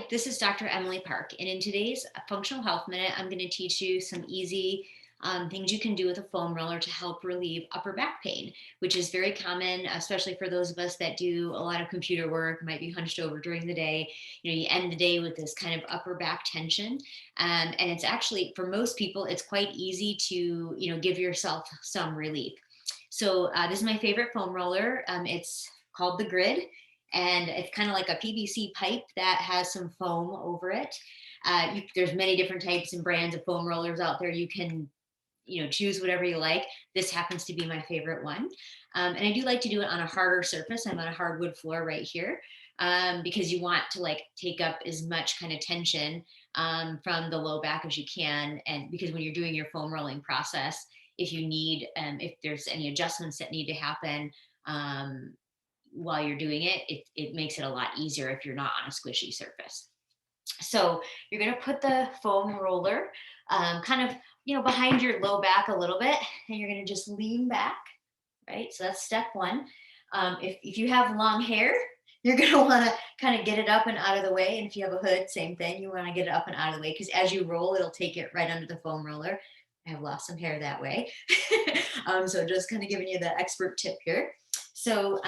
Hi, this is Dr. Emily Park, and in today's Functional Health Minute, I'm going to teach you some easy things you can do with a foam roller to help relieve upper back pain, which is very common, especially for those of us that do a lot of computer work, might be hunched over during the day. You end the day with this kind of upper back tension, and it's actually for most people, it's quite easy to give yourself some relief. So this is my favorite foam roller. It's called the Grid, and it's kind of like a PVC pipe that has some foam over it. There's many different types and brands of foam rollers out there. You can choose whatever you like. This happens to be my favorite one, and I do like to do it on a harder surface. I'm on a hardwood floor right here, because you want to like take up as much kind of tension from the low back as you can, and because when you're doing your foam rolling process, if there's any adjustments that need to happen, um, while you're doing it, it makes it a lot easier if you're not on a squishy surface. So you're going to put the foam roller kind of behind your low back a little bit, and you're going to just lean back, right? So that's step one. If you have long hair, you're going to want to kind of get it up and out of the way. And if you have a hood, same thing. You want to get it up and out of the way because as you roll, it'll take it right under the foam roller. I have lost some hair that way. So just kind of giving you the expert tip here. So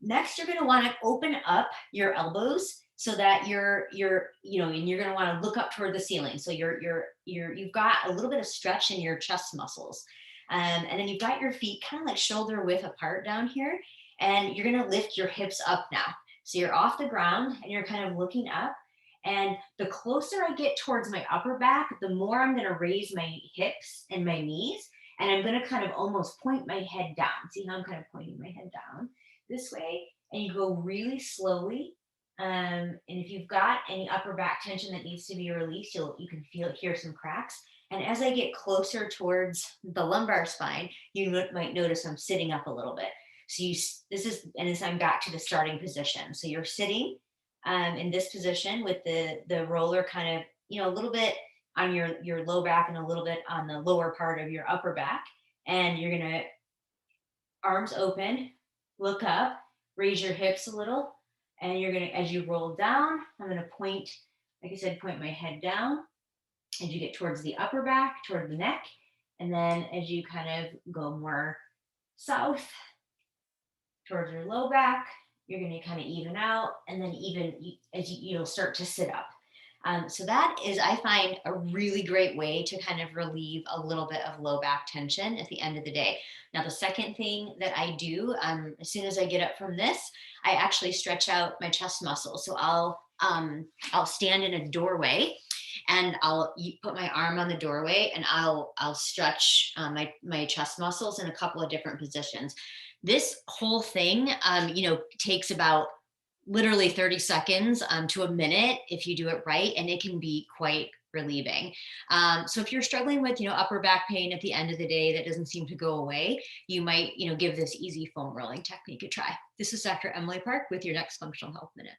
next, you're going to want to open up your elbows so that and you're going to want to look up toward the ceiling. So you've got a little bit of stretch in your chest muscles. And then you've got your feet kind of like shoulder width apart down here, and you're going to lift your hips up now. So you're off the ground and you're kind of looking up. And the closer I get towards my upper back, the more I'm going to raise my hips and my knees. And I'm going to kind of almost point my head down. See how I'm kind of pointing my head down this way? And you go really slowly. And if you've got any upper back tension that needs to be released, you can hear some cracks. And as I get closer towards the lumbar spine, might notice I'm sitting up a little bit. So I'm back to the starting position. So you're sitting in this position with the roller kind of, a little bit on your low back and a little bit on the lower part of your upper back. And you're going to arms open, look up, raise your hips a little. And you're going to, as you roll down, I'm going to point, like I said, point my head down as you get towards the upper back, toward the neck. And then as you kind of go more south towards your low back, you're going to kind of even out. And then even as you'll start to sit up. So that is, I find, a really great way to kind of relieve a little bit of low back tension at the end of the day. Now, the second thing that I do, as soon as I get up from this, I actually stretch out my chest muscles. So I'll stand in a doorway, and I'll put my arm on the doorway, and I'll stretch my chest muscles in a couple of different positions. This whole thing, takes about literally 30 seconds to a minute if you do it right, and it can be quite relieving. So if you're struggling with upper back pain at the end of the day that doesn't seem to go away, you might give this easy foam rolling technique a try. This is Dr. Emily Park with your next Functional Health Minute.